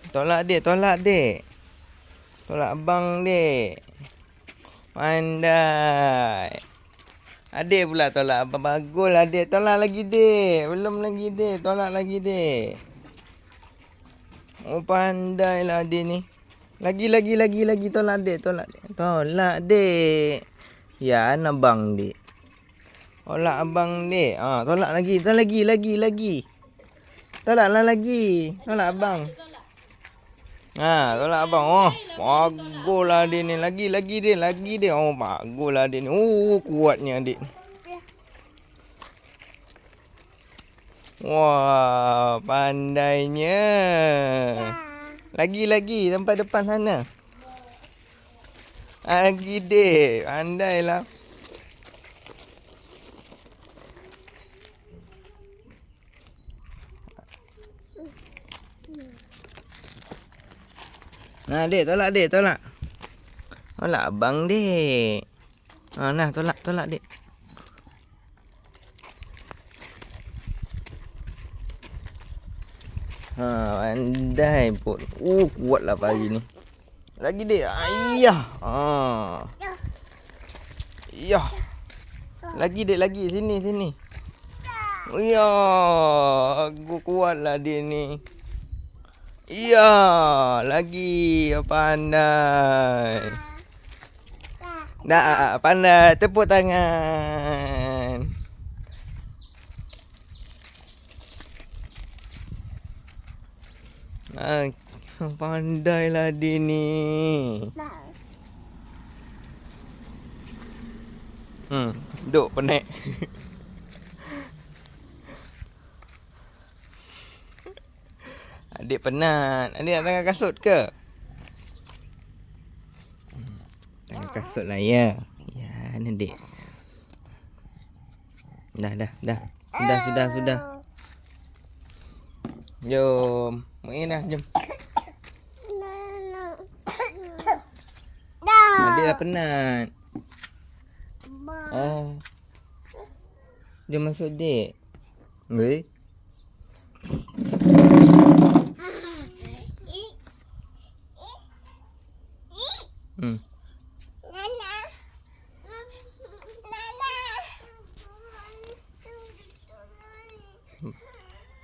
Tolak dek, tolak dek. Tolak abang dek. Pandai. Adik pula tolak abang. Bagus lah dek. Tolak lagi dek. Belum lagi dek. Tolak lagi dek. Oh pandai lah adik ni. Lagi. Tolak dek. Tolak dek. Tolak dek. Ya abang dek. Tolak abang dek. Tolak lagi. Lagi. Tolaklah lagi. Tolak abang. Tolak abang. Oh, baguslah adik ni. Lagi dek. Oh, baguslah adik ni. Kuatnya adik. Wah, pandainya. Lagi tempat depan sana. Lagi dek. Pandailah. Dek, tolak dek, tolak. Tolak abang dek. Nah, tolak dek. Pandai pun. Kuatlah pagi ni. Lagi dek. Ayah. Yah. Lagi dek, lagi. Sini. Ya, aku kuatlah dia ni. Ya, lagi pandai. Dah, pandai. Tepuk tangan. Pandailah dia ni. Duk penek. Adik penat. Adik nak tengah kasut ke? Tengah kasut lah ya. Ya, ni adik. Sudah. Jom. Main dah, jom. Adik dah penat. Jom masuk dek. Weh.